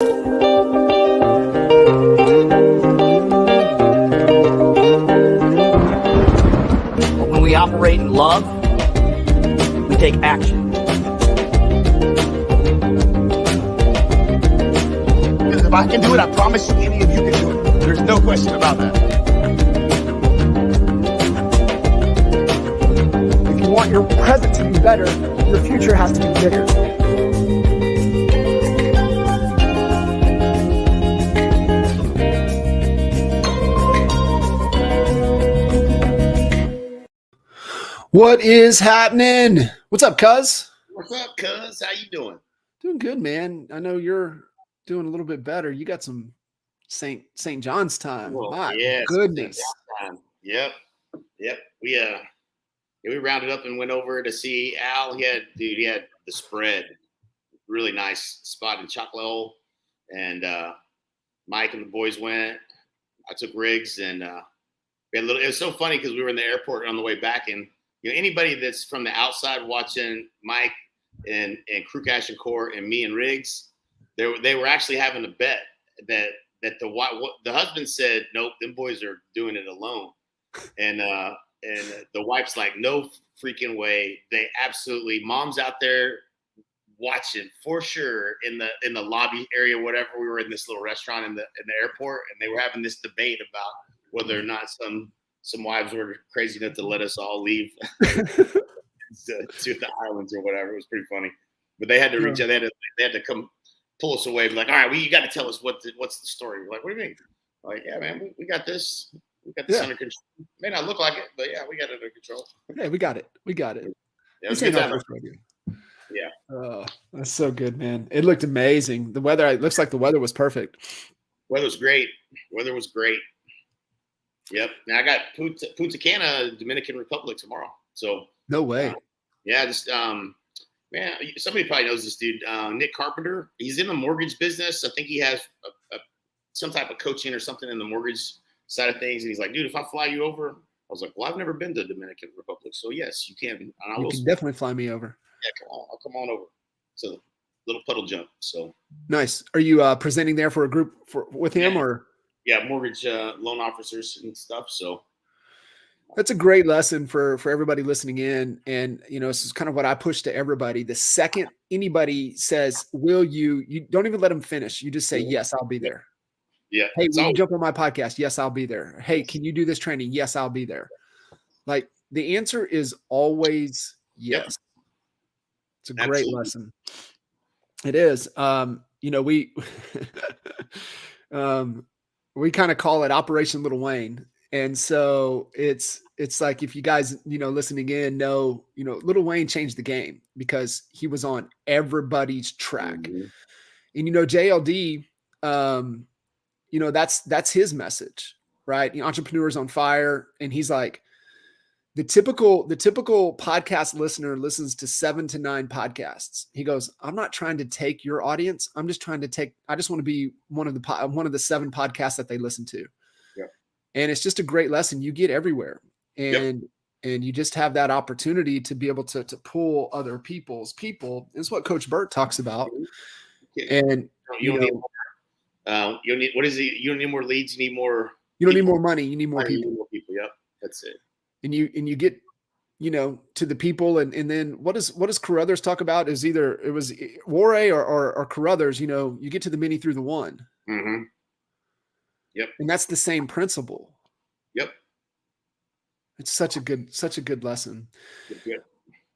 When we operate in love, we take action. Because if I can do it, I promise you any of you can do it. There's no question about that. If you want your present to be better, your future has to be bigger. What is happening? What's up, cuz? What's up, cuz? How you doing? Doing good, man. I know you're doing a little bit better. You got some St. John's time. Well, My yes, goodness. Yep. We rounded up and went over to see Al. He had the spread. Really nice spot in Chocolate Hole. And Mike and the boys went. I took Riggs and we had it was so funny because we were in the airport on the way back, and anybody that's from the outside watching Mike and Crew Cash and Core and me and Riggs, they were actually having a bet that the husband said, nope, them boys are doing it alone. And the wife's like, no freaking way. They absolutely, mom's out there watching for sure in the lobby area, whatever. We were in this little restaurant in the airport, and they were having this debate about whether or not some wives were crazy enough to let us all leave to the islands or whatever. It was pretty funny, but they had to reach out. They had to come pull us away. Be like, all right, you got to tell us what's the story. We're like, what do you mean? Like, yeah, man, we got this. We got this under control. May not look like it, but yeah, we got it under control. Hey, we got it. Yeah, it was good time. Yeah. Oh, that's so good, man. It looked amazing. The weather, it looks like the weather was perfect. Weather was great. Yep. Now I got Punta Cana, Dominican Republic tomorrow. So no way. Just man, somebody probably knows this dude, Nick Carpenter. He's in the mortgage business. I think he has some type of coaching or something in the mortgage side of things. And he's like, dude, if I fly you over, I was like, well, I've never been to Dominican Republic, so yes, you can. And you can definitely fly me over. Yeah, I'll come on over. So little puddle jump. So nice. Are you presenting there for a group with him or? Yeah, mortgage loan officers and stuff. So that's a great lesson for everybody listening in. And, this is kind of what I push to everybody. The second anybody says, will you don't even let them finish. You just say, yes, I'll be there. Yeah. Hey, will you jump on my podcast? Yes, I'll be there. Hey, can you do this training? Yes, I'll be there. Like the answer is always yes. Yep. It's a great lesson. It is. We kind of call it Operation Little Wayne. And so it's like, if you guys, listening in know, Little Wayne changed the game because he was on everybody's track. Mm-hmm. And, JLD, that's his message, right? Entrepreneurs on fire. And he's like, the typical podcast listener listens to 7 to 9 podcasts. He goes, I'm not trying to take your audience. I just want to be one of the 7 podcasts that they listen to. Yeah. And it's just a great lesson you get everywhere. And you just have that opportunity to be able to pull other people's people. It's what Coach Burt talks about. And you don't need what is it? You don't need more leads. You need more. You don't need more money. You need more people. You need more people. Yep. That's it. And you get, to the people. And then what does Carruthers talk about is either it was Warray or Carruthers, you get to the many through the one. Mm-hmm. Yep. And that's the same principle. Yep. It's such a good lesson. Good.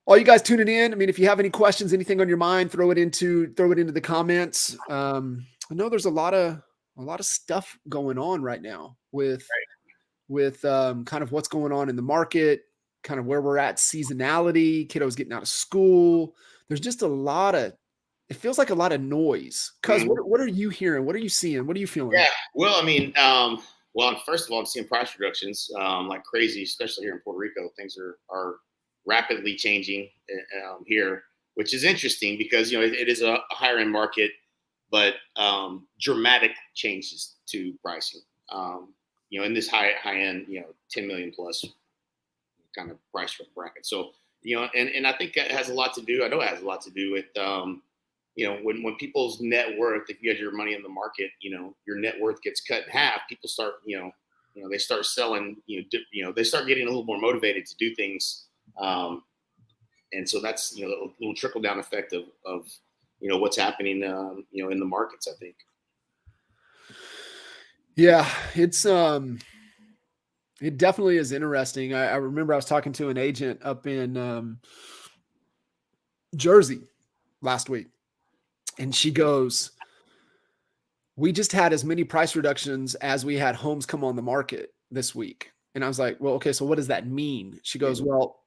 All you guys tuning in. I mean, if you have any questions, anything on your mind, throw it into the comments. I know there's a lot of stuff going on right now with kind of what's going on in the market, kind of where we're at, seasonality, kiddos getting out of school. There's just it feels like a lot of noise. Cuz what are you hearing? What are you seeing? What are you feeling? Yeah. Well, I mean, first of all, I'm seeing price reductions like crazy, especially here in Puerto Rico. Things are rapidly changing here, which is interesting because, it is a higher end market, but dramatic changes to pricing. In this high end, 10 million plus kind of price bracket. So, and I think that has a lot to do. I know it has a lot to do with when people's net worth, if you had your money in the market, your net worth gets cut in half, people start, they start selling, they start getting a little more motivated to do things. And so that's, a little trickle down effect of what's happening, in the markets, I think. Yeah, it definitely is interesting. I remember I was talking to an agent up in Jersey last week, and she goes, we just had as many price reductions as we had homes come on the market this week. And I was like, well, okay, so what does that mean? She goes, well,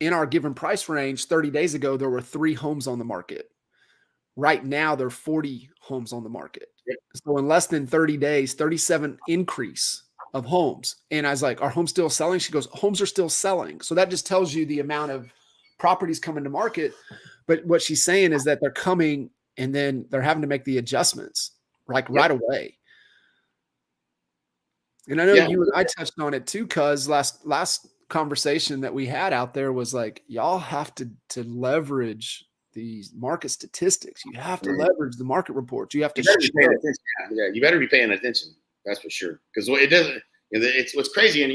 in our given price range 30 days ago, there were 3 homes on the market. Right now, there are 40 homes on the market. Yep. So in less than 30 days, 37 increase of homes. And I was like, are homes still selling? She goes, homes are still selling. So that just tells you the amount of properties coming to market. But what she's saying is that they're coming and then they're having to make the adjustments right away. And I know you and I touched on it too, cuz last conversation that we had out there was like, y'all have to leverage these market statistics. You have to leverage the market reports. You have to be paying attention. Yeah, you better be paying attention. That's for sure. Because it doesn't. It's what's crazy, and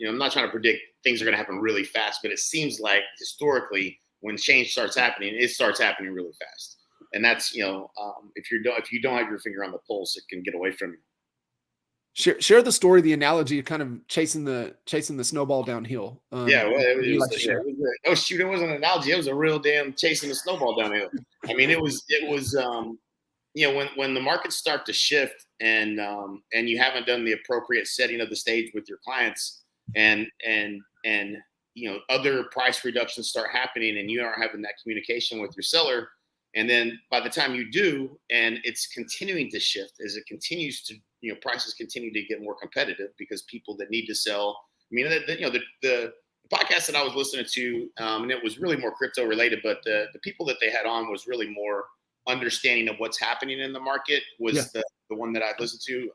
I'm not trying to predict things are going to happen really fast, but it seems like historically, when change starts happening, it starts happening really fast. And that's if you don't have your finger on the pulse, it can get away from you. Share the story, the analogy of kind of chasing the snowball downhill. It wasn't an analogy. It was a real damn chasing the snowball downhill. I mean, it was when the markets start to shift and you haven't done the appropriate setting of the stage with your clients and other price reductions start happening and you aren't having that communication with your seller. And then by the time you do, and it's continuing to shift as it continues to, prices continue to get more competitive because people that need to sell. I mean, the podcast that I was listening to, and it was really more crypto related, but the people that they had on was really more understanding of what's happening in the market was the one that I listened to.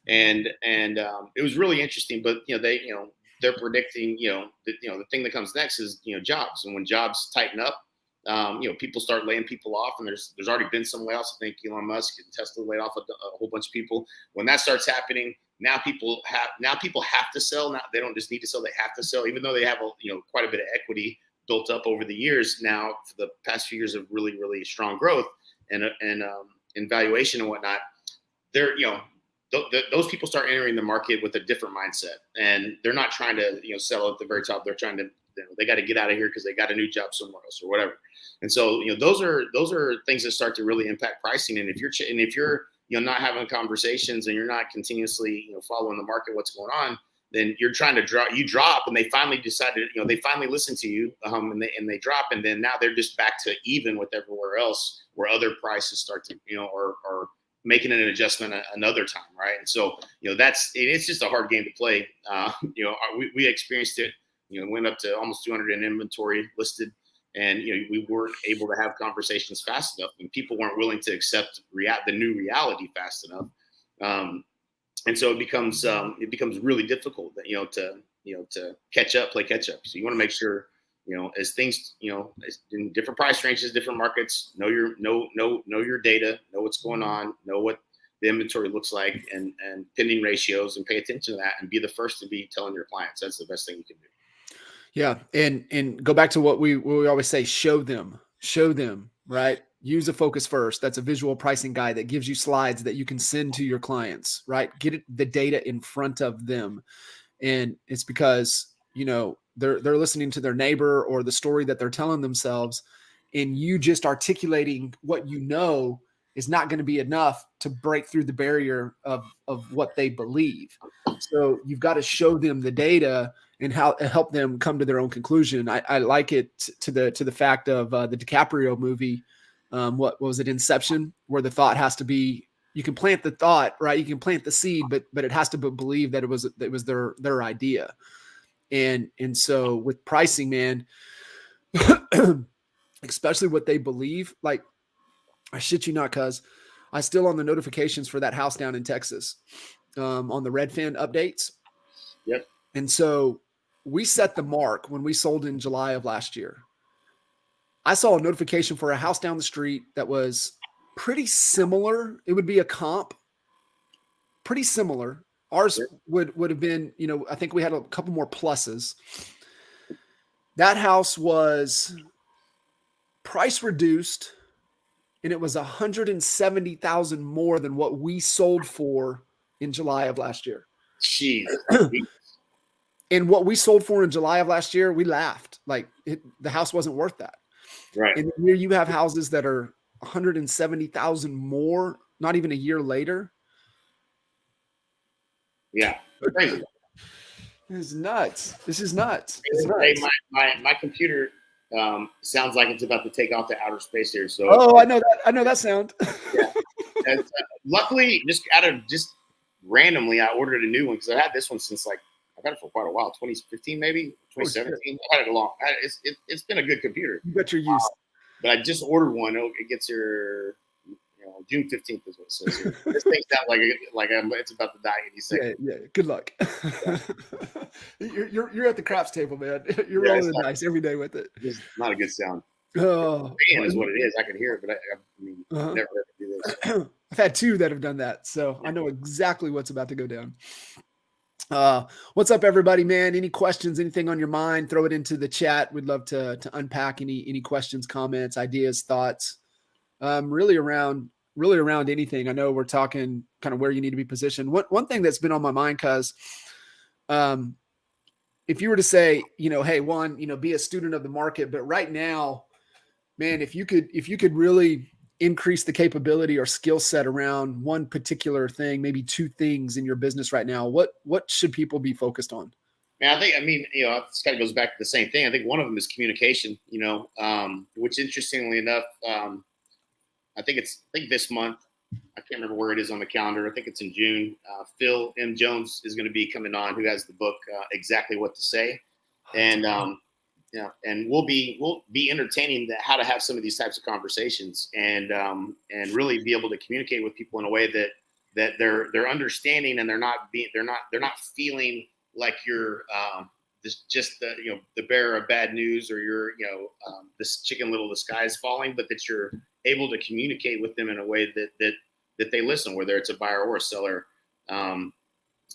And it was really interesting, but they're predicting, the thing that comes next is, jobs. And when jobs tighten up, people start laying people off, and there's already been some layoffs. I think Elon Musk and Tesla laid off a whole bunch of people. When that starts happening, now people have to sell. Now they don't just need to sell; they have to sell, even though they have quite a bit of equity built up over the years. Now, for the past few years of really, really strong growth and valuation and whatnot, those people start entering the market with a different mindset, and they're not trying to sell at the very top. They're trying to they got to get out of here because they got a new job somewhere else or whatever. And so those are things that start to really impact pricing. And if you're not having conversations and you're not continuously following the market, what's going on, then you're trying to drop, and they finally decided, they finally listen to you, and they drop, and then now they're just back to even with everywhere else where other prices start to or making an adjustment another time, right? And so it's just a hard game to play. We experienced it. Went up to almost 200 in inventory listed, and we weren't able to have conversations fast enough, and people weren't willing to accept the new reality fast enough. And so it becomes really difficult to play catch up. So you want to make sure as things as in different price ranges, different markets, know your data, know what's going on, know what the inventory looks like, and pending ratios, and pay attention to that, and be the first to be telling your clients. That's the best thing you can do. Yeah. And go back to what we always say, show them, right? Use a focus first. That's a visual pricing guide that gives you slides that you can send to your clients, right? Get the data in front of them. And it's because, they're listening to their neighbor or the story that they're telling themselves, and you just articulating what is not going to be enough to break through the barrier of what they believe. So you've got to show them the data and help them come to their own conclusion. I like it to the fact of the DiCaprio movie. What was it, Inception, where the thought has to be, you can plant the thought, right? You can plant the seed, but it has to believe that it was their idea. And so with pricing, man, especially what they believe, like, I shit you not, cuz I still on the notifications for that house down in Texas, on the Redfin updates. Yep. And so we set the mark when we sold in July of last year. I saw a notification for a house down the street that was pretty similar. It would be a comp, pretty similar. Ours would have been, you know, I think we had a couple more pluses. That house was price reduced, and it was 170,000 more than what we sold for in July of last year. Jeez. And what we sold for in July of last year, we laughed. Like the house wasn't worth that. Right. And here you have houses that are 170,000 more, not even a year later. Yeah. Crazy. This is nuts. This is nuts. Hey, my computer sounds like it's about to take off to outer space here. So I know that. I know that sound. Yeah. And, luckily, just randomly, I ordered a new one because I had this one since I've had it for quite a while, 2015 maybe, 2017. I had it long. It's been a good computer. You got your use. But I just ordered one. It gets here, June 15th is what it says here. This thing sounds like it's about to die any second. Yeah. Good luck. You're at the craps table, man. You're rolling the dice every day with it. It's not a good sound. Oh, Fan is what it is. I can hear it, but I mean, never had to do this. I've had two that have done that, so I know exactly what's about to go down. What's up, everybody, man? Any questions, anything on your mind, throw it into the chat. We'd love to unpack any questions, comments, ideas, thoughts, really around anything. I know we're talking kind of where you need to be positioned. One thing that's been on my mind, cause if you were to say, hey, be a student of the market, but right now, man, if you could really increase the capability or skill set around one particular thing, maybe two things in your business right now, what should people be focused on? Man, this kind of goes back to the same thing. I think one of them is communication, which interestingly enough, I think this month, I can't remember where it is on the calendar. I think it's in June. Phil M. Jones is going to be coming on, who has the book, Exactly What to Say. And, and we'll be entertaining how to have some of these types of conversations and really be able to communicate with people in a way that they're understanding, and they're not feeling like you're the bearer of bad news, or you're this Chicken Little, the sky is falling, but that you're able to communicate with them in a way that they listen, whether it's a buyer or a seller.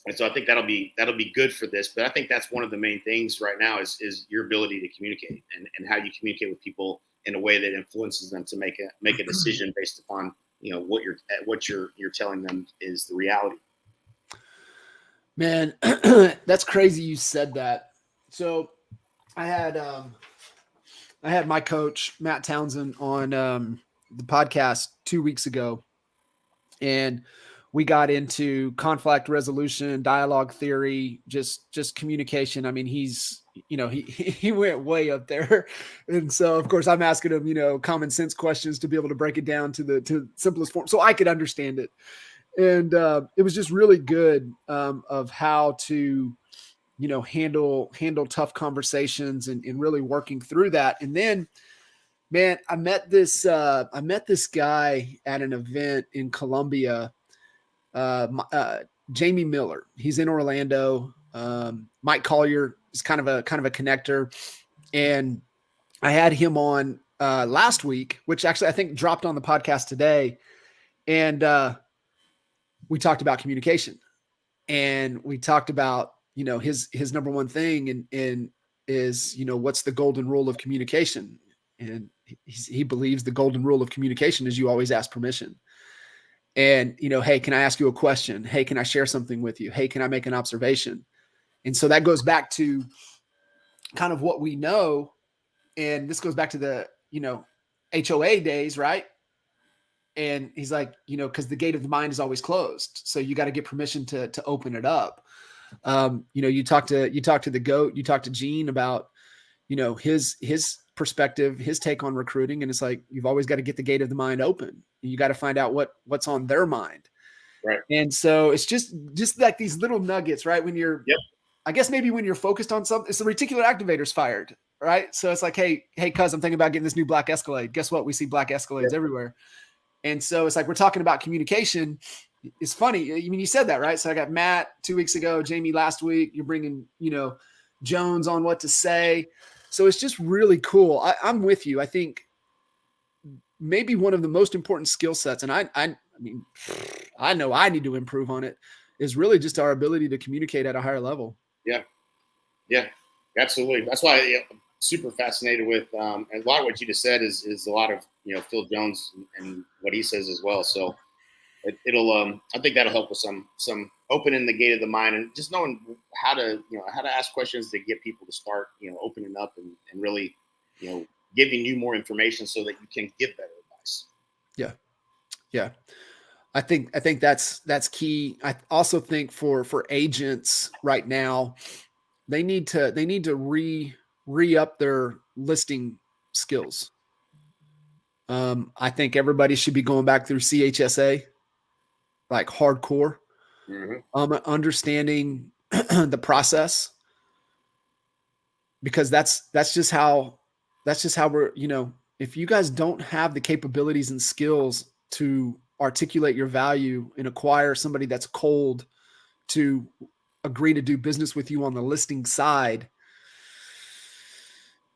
And so I think that'll be good for this. But I think that's one of the main things right now is your ability to communicate and how you communicate with people in a way that influences them to make a decision based upon what you're telling them is the reality. Man, that's crazy you said that. So I had my coach Matt Townsend on the podcast 2 weeks ago, and we got into conflict resolution, dialogue theory, just communication. I mean, he went way up there. And so of course I'm asking him, common sense questions to be able to break it down to the simplest form so I could understand it. And it was just really good of how to, handle tough conversations and really working through that. And then, man, I met this guy at an event in Columbia, Jamie Miller. He's in Orlando. Mike Collier is kind of a connector. And I had him on last week, which actually I think dropped on the podcast today. And we talked about communication, and we talked about, his number one thing and is, what's the golden rule of communication? And he believes the golden rule of communication is you always ask permission. And, hey, can I ask you a question? Hey, can I share something with you? Hey, can I make an observation? And so that goes back to kind of what we know. And this goes back to the, HOA days, right? And he's like, because the gate of the mind is always closed. So you got to get permission to open it up. You talk to the GOAT, you talk to Gene about, his perspective, his take on recruiting. And it's like, you've always got to get the gate of the mind open. You got to find out what's on their mind. Right. And so it's just like these little nuggets, right? When you're, I guess maybe when you're focused on something, it's the reticular activator's fired, right? So it's like, hey, cuz I'm thinking about getting this new black Escalade. Guess what? We see black Escalades everywhere. And so it's like, we're talking about communication. It's funny. I mean, you said that, right? So I got Matt 2 weeks ago, Jamie last week. You're bringing, Jones on what to say. So it's just really cool. I'm with you. I think maybe one of the most important skill sets, and I mean, I know I need to improve on it, is really just our ability to communicate at a higher level. Yeah. Yeah, absolutely. That's why I'm super fascinated with and a lot of what you just said is a lot of, you know, Phil Jones and what he says as well. So it'll I think that'll help with some opening the gate of the mind and just knowing how to, you know, how to ask questions to get people to start, you know, opening up and really, you know, giving you more information so that you can give better advice. Yeah. Yeah. I think that's key. I also think for agents right now, they need to re-up their listing skills. I think everybody should be going back through CHSA, like hardcore, understanding the process, because that's just how we're, you know, if you guys don't have the capabilities and skills to articulate your value and acquire somebody that's cold to agree to do business with you on the listing side,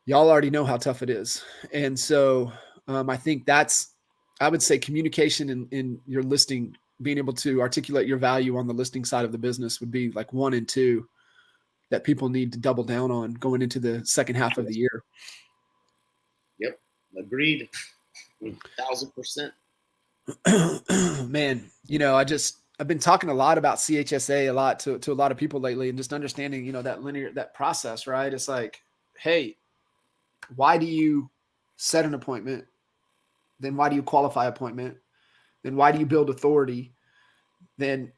y'all already know how tough it is. And so I think I would say communication in your listing, being able to articulate your value on the listing side of the business would be like 1 and 2 that people need to double down on going into the second half of the year. Yep. Agreed. 1,000%. Man, you know, I've been talking a lot about CHSA a lot to a lot of people lately, and just understanding, you know, that process, right? It's like, hey, why do you set an appointment? Then why do you qualify appointment? Then why do you build authority? Then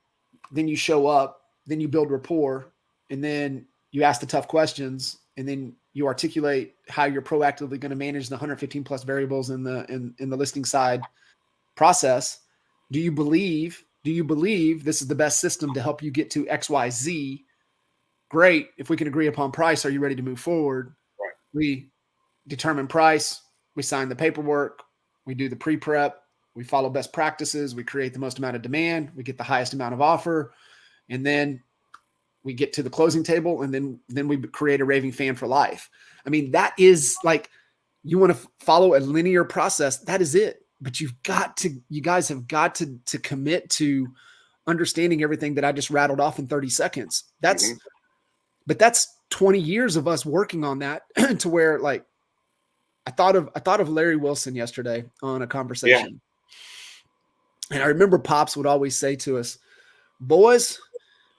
you show up, then you build rapport, and then you ask the tough questions, and then you articulate how you're proactively going to manage the 115 plus variables in the listing side process. Do you believe this is the best system to help you get to XYZ? Great. If we can agree upon price, are you ready to move forward? Right. We determine price. We sign the paperwork. We do the pre-prep. We follow best practices. We create the most amount of demand. We get the highest amount of offer. And then we get to the closing table, and then we create a raving fan for life. I mean, that is like, you want to follow a linear process. That is it. But you guys have got to commit to understanding everything that I just rattled off in 30 seconds. But that's 20 years of us working on that to where, like, I thought of Larry Wilson yesterday on a conversation. Yeah. And I remember Pops would always say to us, boys,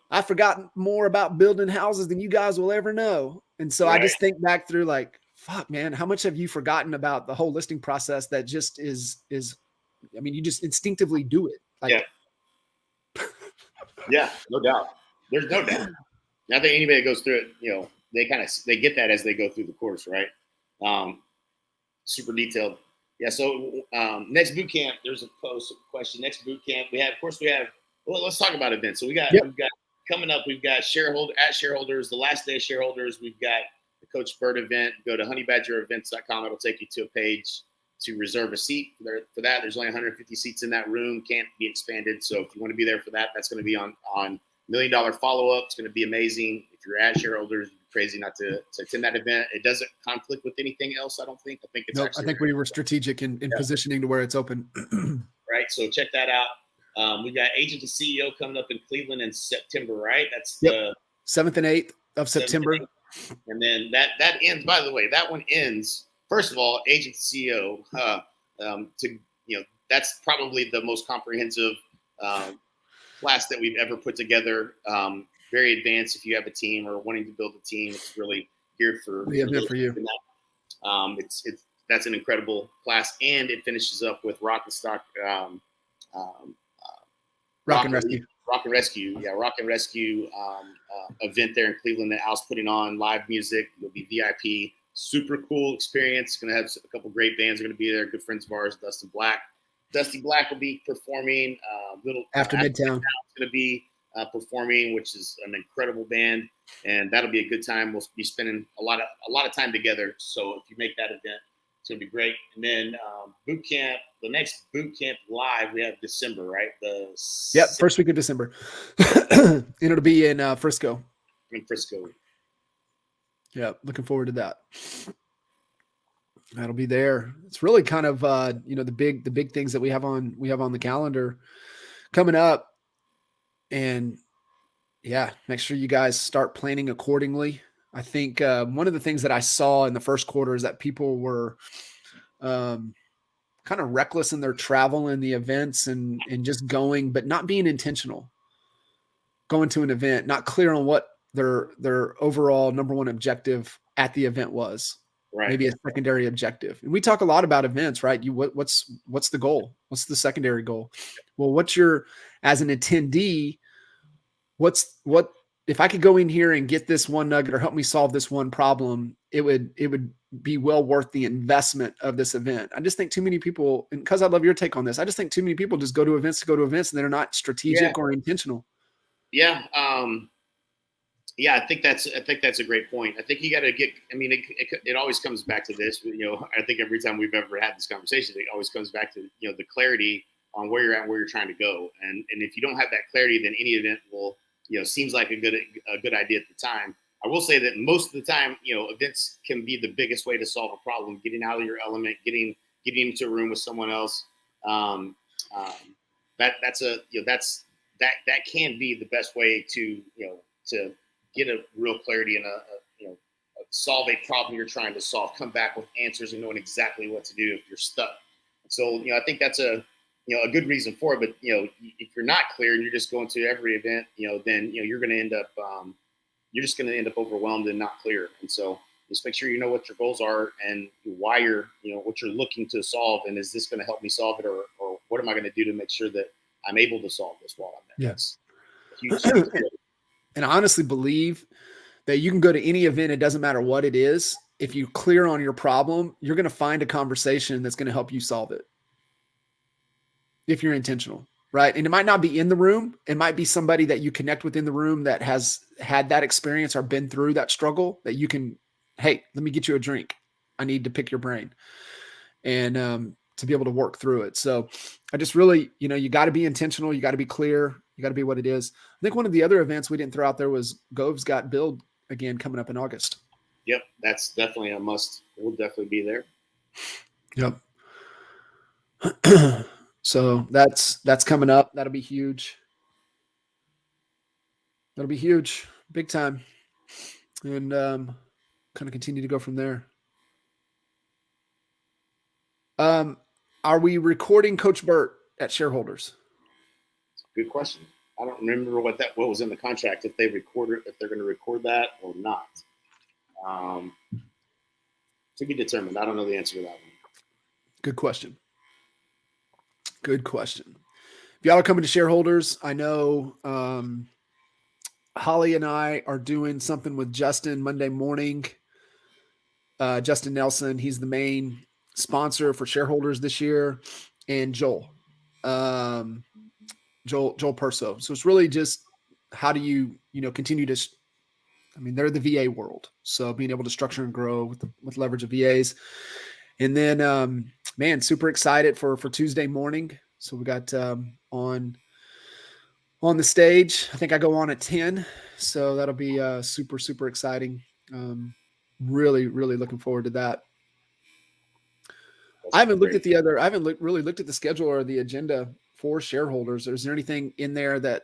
I've forgotten more about building houses than you guys will ever know. And so I just think back through, like, fuck, man, how much have you forgotten about the whole listing process that just is, I mean, you just instinctively do it. Like, yeah, no doubt. There's no doubt. I think anybody that goes through it, you know, they get that as they go through the course, right? Super detailed. Yeah. So next boot camp, there's a question. Next boot camp, well, let's talk about events. So we've got coming up, we've got shareholders, the last day of shareholders, we've got the Coach Bird event. Go to honeybadgerevents.com. It'll take you to a page to reserve a seat for that. There's only 150 seats in that room, can't be expanded. So if you want to be there for that, that's going to be on $1 Million follow-up. It's going to be amazing. If you're at shareholders, you're crazy not to attend that event. It doesn't conflict with anything else, I don't think. I think it's I think we were strategic in positioning to where it's open. Right. So check that out. We got Agent to CEO coming up in Cleveland in September, right? That's the 7th and 8th of September. And then that ends, by the way, that one ends. First of all, Agent to CEO, that's probably the most comprehensive class that we've ever put together. Very advanced. If you have a team or wanting to build a team, it's really geared for you. That's an incredible class, and it finishes up with Rock and Rescue. Yeah, Rock and Rescue event there in Cleveland that Al's putting on, live music. It'll be VIP. Super cool experience. Going to have a couple great bands are going to be there. Good friends of ours, Dusty Black will be performing. After Midtown is going to be performing, which is an incredible band, and that'll be a good time. We'll be spending a lot of time together. So if you make that event, it's going to be great. And then boot camp, the next boot camp live, we have December, right? First week of December, and it'll be in Frisco. In Frisco. Yeah. Looking forward to that. That'll be there. It's really kind of, the big things that we have on the calendar coming up. And yeah, make sure you guys start planning accordingly. I think one of the things that I saw in the first quarter is that people were kind of reckless in their travel and the events and just going, but not being intentional. Going to an event, not clear on what their overall number one objective at the event was. Right. Maybe a secondary objective. And we talk a lot about events, right? What's the goal? What's the secondary goal? Well, as an attendee, what if I could go in here and get this one nugget or help me solve this one problem, it would be well worth the investment of this event. I just think too many people, and because I love your take on this, I just think too many people just go to events and they're not strategic or intentional. Yeah. I think that's a great point. I think you got to get, I mean, it always comes back to this, I think every time we've ever had this conversation, it always comes back to, the clarity on where you're at, where you're trying to go. And if you don't have that clarity, then any event will, seems like a good idea at the time. I will say that most of the time, events can be the biggest way to solve a problem, getting out of your element, getting into a room with someone else. That can be the best way to get a real clarity and solve a problem you're trying to solve, come back with answers and knowing exactly what to do if you're stuck. So, I think that's a good reason for it. But, if you're not clear and you're just going to every event, then, you're going to end up, you're just going to end up overwhelmed and not clear. And so just make sure you know what your goals are and why you're, what you're looking to solve. And is this going to help me solve it? Or what am I going to do to make sure that I'm able to solve this while I'm there? Yes. Huge. And I honestly believe that you can go to any event. It doesn't matter what it is. If you're clear on your problem, you're going to find a conversation that's going to help you solve it. If you're intentional, right? And it might not be in the room. It might be somebody that you connect with in the room that has had that experience or been through that struggle that you can, hey, let me get you a drink. I need to pick your brain and to be able to work through it. So I just really, you got to be intentional. You got to be clear. You got to be what it is. I think one of the other events we didn't throw out there was Gove's Got Build again coming up in August. Yep. That's definitely a must. We'll definitely be there. Yep. So that's coming up. That'll be huge. That'll be huge, big time. And kind of continue to go from there. Are we recording Coach Burt at shareholders? Good question. I don't remember what was in the contract, if they're going to record that or not. To be determined. I don't know the answer to that one. Good question. Good question. If y'all are coming to shareholders, I know Holly and I are doing something with Justin Monday morning. Justin Nelson, he's the main sponsor for shareholders this year, and Joel Perso. So it's really just how do you continue to, they're the VA world. So being able to structure and grow with leverage of VAs. And then, super excited for Tuesday morning. So we got on the stage. I think I go on at 10. So that'll be super, super exciting. Really, really looking forward to that. I haven't looked at really looked at the schedule or the agenda for shareholders. Is there anything in there that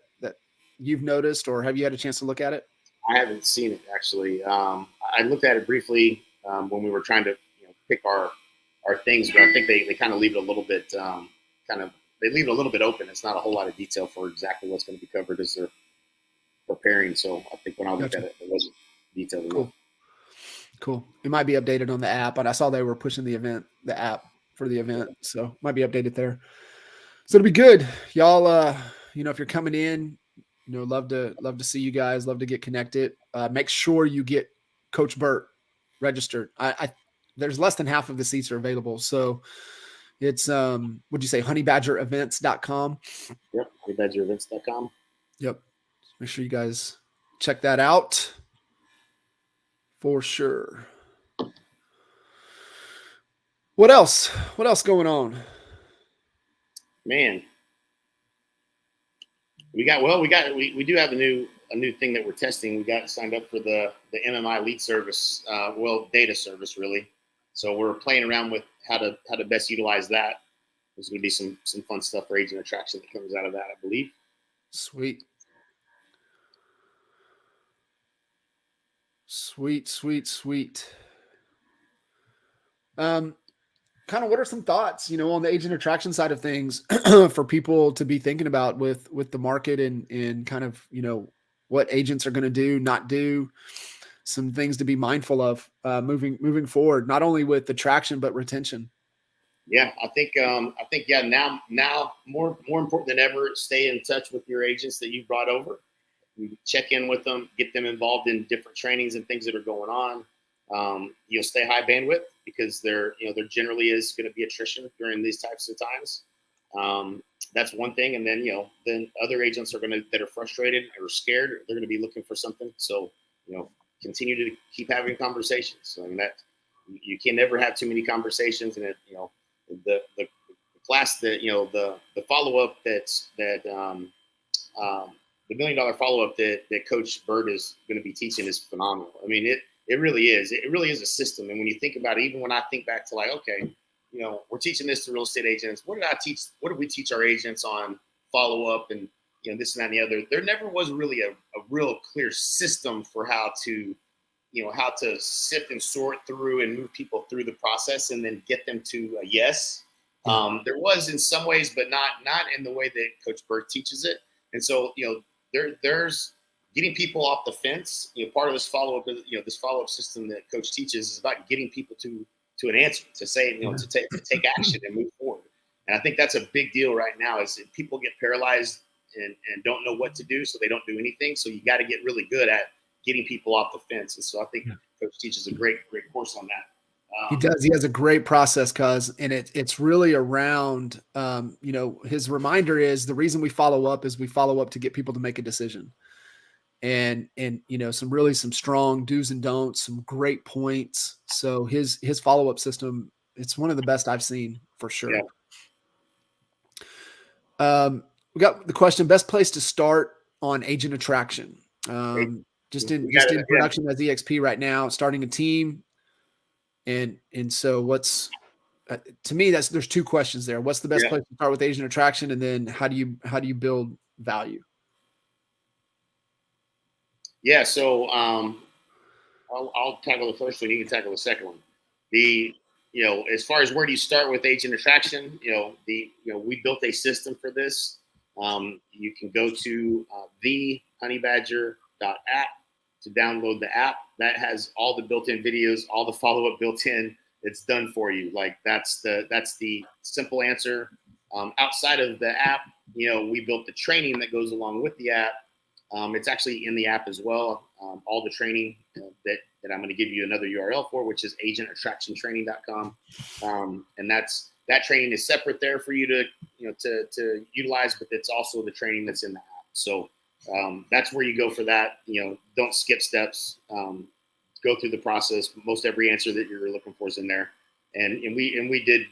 you've noticed, or have you had a chance to look at it? I haven't seen it actually. I looked at it briefly when we were trying to pick our things, but I think they kind of leave it a little bit they leave it a little bit open. It's not a whole lot of detail for exactly what's going to be covered as they're preparing. So I think when I looked at it, it wasn't detailed enough. Cool. It might be updated on the app, and I saw they were pushing the app for the event, so might be updated there. So it'll be good, y'all. If you're coming in, love to see you guys. Love to get connected. Make sure you get Coach Burt registered. There's less than half of the seats are available, so it's what'd you say, honeybadgerevents.com? Yep, honeybadgerevents.com. Yep. Make sure you guys check that out for sure. What else going on? Man, we do have a new a new thing that we're testing. We got signed up for the MMI lead service, data service really. So we're playing around with how to best utilize that. There's going to be some fun stuff for agent attraction that comes out of that, I believe. Sweet. Sweet, sweet, sweet. Kind of what are some thoughts, on the agent attraction side of things for people to be thinking about with the market and kind of, what agents are going to do, not do, some things to be mindful of moving forward, not only with attraction, but retention. Yeah, I think now more important than ever, stay in touch with your agents that you brought over. You check in with them, get them involved in different trainings and things that are going on. Stay high bandwidth because there generally is going to be attrition during these types of times. That's one thing. And then other agents that are frustrated or scared, they're going to be looking for something. So, continue to keep having conversations. I mean, that you can never have too many conversations. And the class that, the follow-up the $1 million follow-up that Coach Bird is going to be teaching is phenomenal. I mean, it really is. It really is a system. And when you think about it, even when I think back to okay, we're teaching this to real estate agents. What did we teach our agents on follow-up and, this and that and the other? There never was really a real clear system for how to sift and sort through and move people through the process and then get them to a yes. There was in some ways, but not in the way that Coach Bird teaches it. And so, there's getting people off the fence. Part of this follow-up, this follow-up system that Coach teaches is about getting people to an answer, to say, to take action and move forward. And I think that's a big deal right now is that people get paralyzed and don't know what to do, so they don't do anything. So you got to get really good at getting people off the fence. And so I think Coach teaches a great course on that. He does. He has a great process, and it's really around, his reminder is the reason we follow up is we follow up to get people to make a decision. And some strong do's and don'ts, some great points. So his follow-up system, it's one of the best I've seen for sure. Yeah. We got the question, best place to start on agent attraction. Just in production as EXP right now, starting a team. And so what's, to me, there's two questions there. What's the best place to start with agent attraction? And then how do you build value? Yeah. So, I'll tackle the first one. You can tackle the second one. As far as where do you start with agent attraction, we built a system for this. You can go to thehoneybadger.app to download the app. That has all the built-in videos, all the follow-up built in. It's done for you. That's the simple answer. Outside of the app, we built the training that goes along with the app. It's actually in the app as well. All the training that I'm going to give you another URL for, which is agentattractiontraining.com. And that training is separate there for you to utilize, but it's also the training that's in the app. So that's where you go for that. Don't skip steps. Go through the process. Most every answer that you're looking for is in there. And we did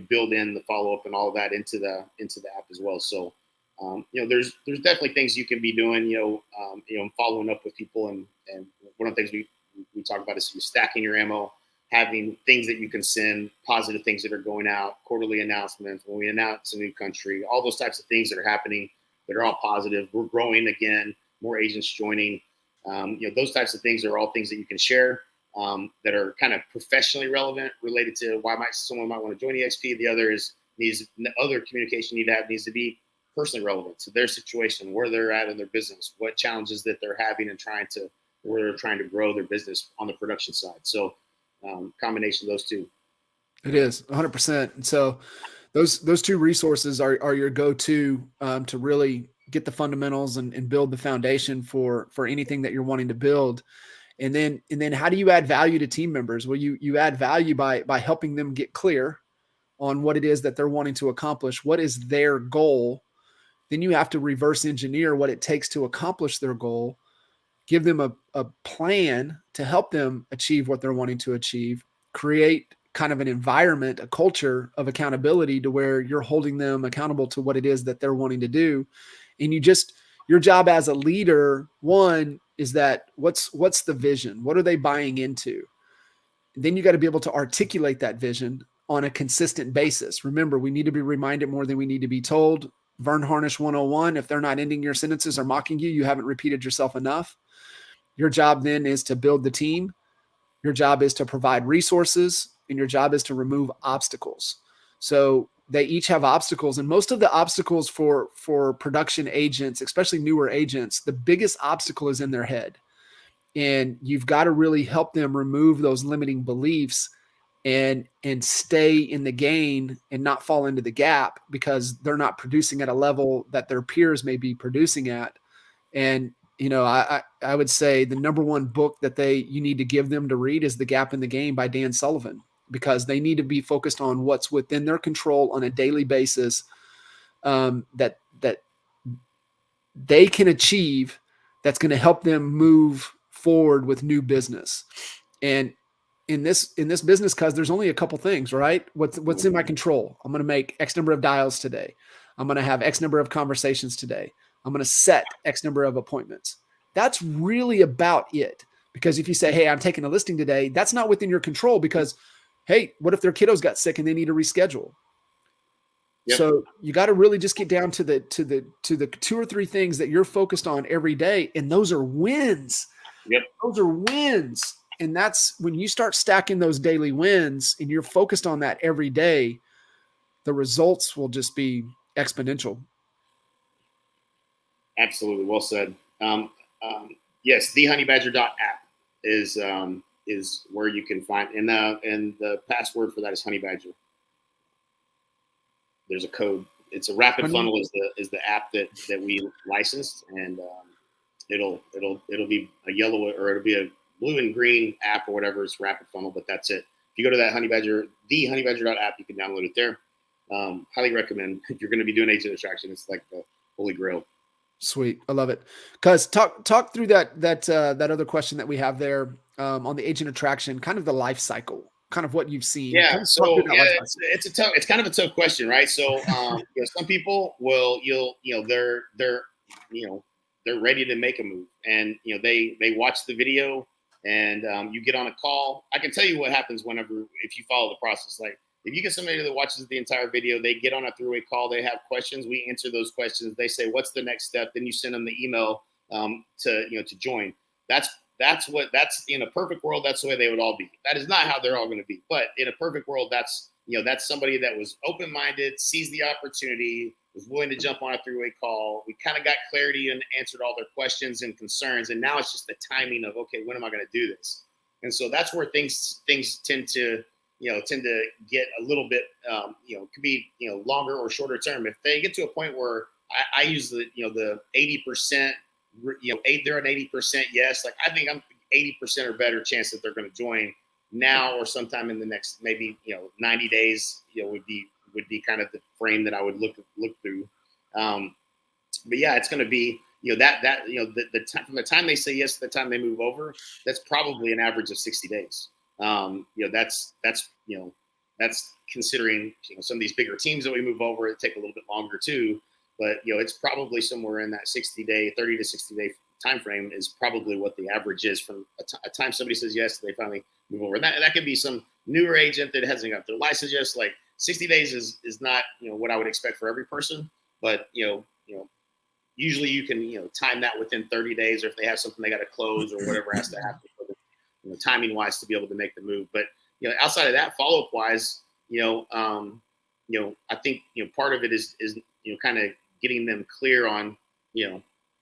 build in the follow up and all of that into the app as well. So there's definitely things you can be doing. Following up with people, and one of the things we talk about is stacking your ammo, having things that you can send, positive things that are going out, quarterly announcements when we announce a new country, all those types of things that are happening that are all positive. We're growing again, more agents joining. Those types of things are all things that you can share that are kind of professionally relevant, related to why someone might want to join EXP. The other is other communication you need to have needs to be personally relevant to their situation, where they're at in their business, what challenges that they're having, and where they're trying to grow their business on the production side. So combination of those two. It is 100%. And so those two resources are your go-to to really get the fundamentals and build the foundation for anything that you're wanting to build. And then how do you add value to team members? Well, you add value by helping them get clear on what it is that they're wanting to accomplish. What is their goal? Then you have to reverse engineer what it takes to accomplish their goal, give them a plan to help them achieve what they're wanting to achieve, create kind of an environment, a culture of accountability to where you're holding them accountable to what it is that they're wanting to do. And your job as a leader, one is that what's the vision? What are they buying into? Then you got to be able to articulate that vision on a consistent basis. Remember, we need to be reminded more than we need to be told. Vern Harnish 101, if they're not ending your sentences or mocking you, you haven't repeated yourself enough. Your job then is to build the team. Your job is to provide resources, and your job is to remove obstacles. So they each have obstacles, and most of the obstacles for production agents, especially newer agents, the biggest obstacle is in their head. And you've got to really help them remove those limiting beliefs and stay in the game and not fall into the gap because they're not producing at a level that their peers may be producing at. And I would say the number one book that you need to give them to read is The Gap in the Game by Dan Sullivan, because they need to be focused on what's within their control on a daily basis, that they can achieve, that's going to help them move forward with new business. And in this business, cause there's only a couple things, right? What's in my control? I'm going to make X number of dials today. I'm going to have X number of conversations today. I'm going to set X number of appointments. That's really about it. Because if you say, hey, I'm taking a listing today, that's not within your control because, hey, what if their kiddos got sick and they need to reschedule? Yep. So you got to really just get down to the 2 or 3 things that you're focused on every day. And those are wins. Yep. Those are wins. And that's when you start stacking those daily wins and you're focused on that every day, the results will just be exponential. Absolutely. Well said. Yes. TheHoneyBadger.app is where you can find, and the password for that is Honey Badger. There's a code. It's a rapid funnel is the app that we licensed, and it'll be a yellow or it'll be a blue and green app or whatever. It's rapid funnel, but that's it. If you go to that TheHoneyBadger.app, you can download it there. Highly recommend if you're going to be doing agent attraction. It's like the holy grail. Sweet. I love it. Cause talk through that other question that we have there on the agent attraction, kind of the life cycle, kind of what you've seen. Yeah. So it's kind of a tough question, right? So, some people they're ready to make a move, and, they watch the video and you get on a call. I can tell you what happens if you follow the process. Like, if you get somebody that watches the entire video, they get on a three-way call, they have questions, we answer those questions. They say, what's the next step? Then you send them the email to join. That's in a perfect world, that's the way they would all be. That is not how they're all going to be. But in a perfect world, that's somebody that was open-minded, sees the opportunity, was willing to jump on a three-way call. We kind of got clarity and answered all their questions and concerns. And now it's just the timing of, okay, when am I going to do this? And so that's where things tend to get a little bit, could be, longer or shorter term. If they get to a point where I use the 80%, they're an 80% yes. Like, I think I'm 80% or better chance that they're going to join now or sometime in the next, maybe, 90 days, would be kind of the frame that I would look through. But yeah, it's going to be, the time from the time they say yes to the time they move over, that's probably an average of 60 days. That's considering, some of these bigger teams that we move over, it take a little bit longer too, but, it's probably somewhere in that 30 to 60 day time frame is probably what the average is from a time somebody says yes, they finally move over. And that could be some newer agent that hasn't got their license yet. Like, 60 days is not, what I would expect for every person, but, usually you can, time that within 30 days, or if they have something they got to close or whatever has to happen for them, timing wise, to be able to make the move. But, outside of that, follow up wise, I think, part of it is kind of getting them clear on,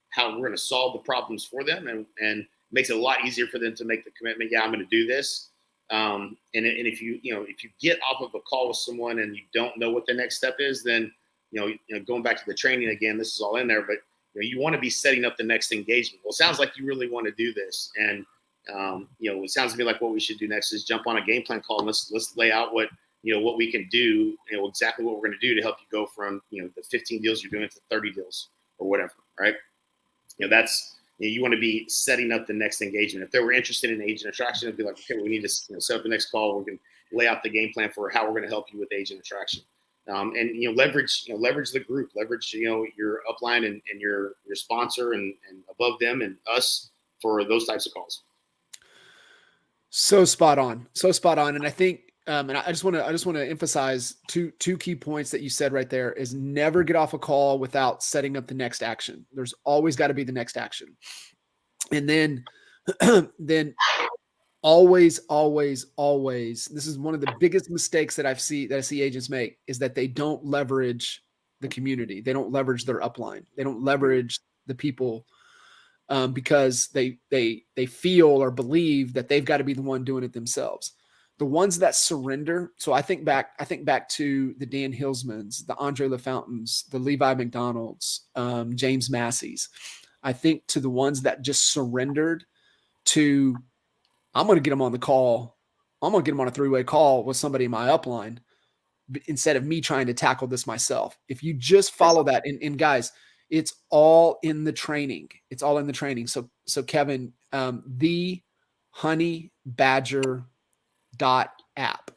how we're going to solve the problems for them, and makes it a lot easier for them to make the commitment. Yeah, I'm going to do this. And if you get off of a call with someone and you don't know what the next step is, then, going back to the training again, this is all in there, but you want to be setting up the next engagement. Well, it sounds like you really want to do this. And, it sounds to me like what we should do next is jump on a game plan call and let's lay out what we can do, exactly what we're going to do to help you go from, the 15 deals you're doing to 30 deals or whatever. Right. That's, you want to be setting up the next engagement. If they were interested in agent attraction, it'd be like, okay, we need to set up the next call. We're going to lay out the game plan for how we're going to help you with agent attraction. and leverage the group, leverage your upline and your sponsor and above them and us for those types of calls. So spot on. And I think, and I just want to emphasize two key points that you said right there is never get off a call without setting up the next action. There's always got to be the next action. And then, always, this is one of the biggest mistakes that I see agents make is that they don't leverage the community. They don't leverage their upline. They don't leverage the people because they feel or believe that they've got to be the one doing it themselves. The ones that surrender. So I think back to the Dan Hillsmans, the Andre LaFountains, the Levi McDonalds, James Massey's. I think to the ones that just surrendered to, I'm going to get them on the call. I'm going to get them on a 3-way call with somebody in my upline instead of me trying to tackle this myself. If you just follow that, and guys, it's all in the training. It's all in the training. So Kevin, the Honey Badger .app.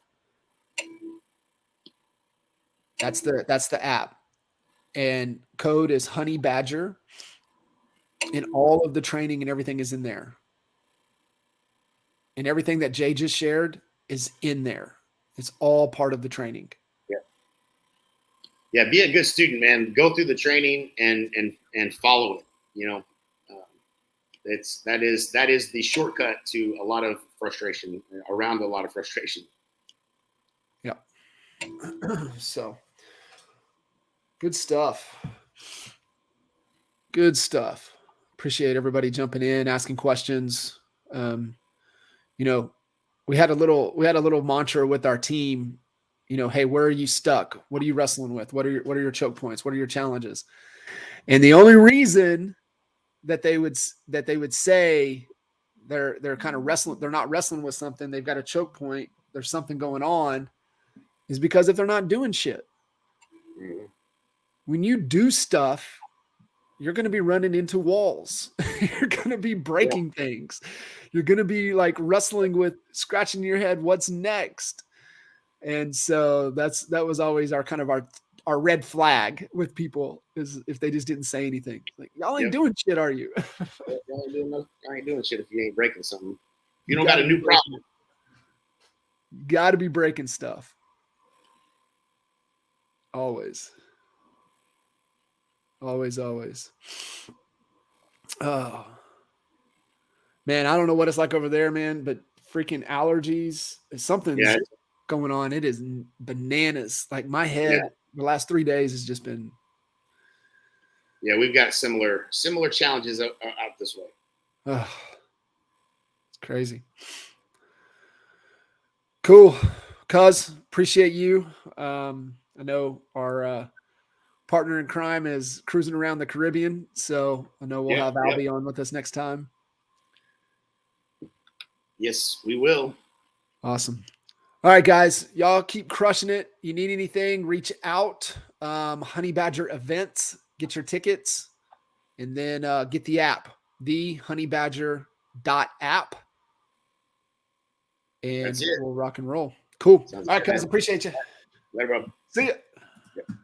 That's the app, and code is Honey Badger, and all of the training and everything is in there. And everything that Jay just shared is in there. It's all part of the training. Yeah. Be a good student, man. Go through the training and follow it. That is the shortcut to a lot of frustration, around a lot of frustration. Yeah. So good stuff. Appreciate everybody jumping in, asking questions. We had a little mantra with our team, hey, where are you stuck? What are you wrestling with? What are your choke points? What are your challenges? And the only reason that they would say they're kind of wrestling, they're not wrestling with something, they've got a choke point, there's something going on, is because if they're not doing shit. When you do stuff, you're going to be running into walls. You're going to be breaking things. You're going to be like wrestling with, scratching your head, what's next? And so that was always our kind of our red flag with people, is if they just didn't say anything. Like, y'all ain't doing shit, are you? Y'all ain't doing shit if you ain't breaking something. You don't got a new problem. Got to be breaking stuff. Always. Oh, man, I don't know what it's like over there, man, but freaking allergies, something's going on. It is bananas. Like my head, the last 3 days has just been. Yeah, we've got similar challenges out this way. Oh, it's crazy. Cool. Cuz, appreciate you. I know our partner in crime is cruising around the Caribbean, so I know we'll have Albie on with us next time. Yes, we will. Awesome. All right, guys, y'all keep crushing it. You need anything, reach out. Honey Badger events, get your tickets, and then get the app, the honeybadger.app, and we'll rock and roll. Cool. All right, guys, appreciate you. Later, bro. See ya.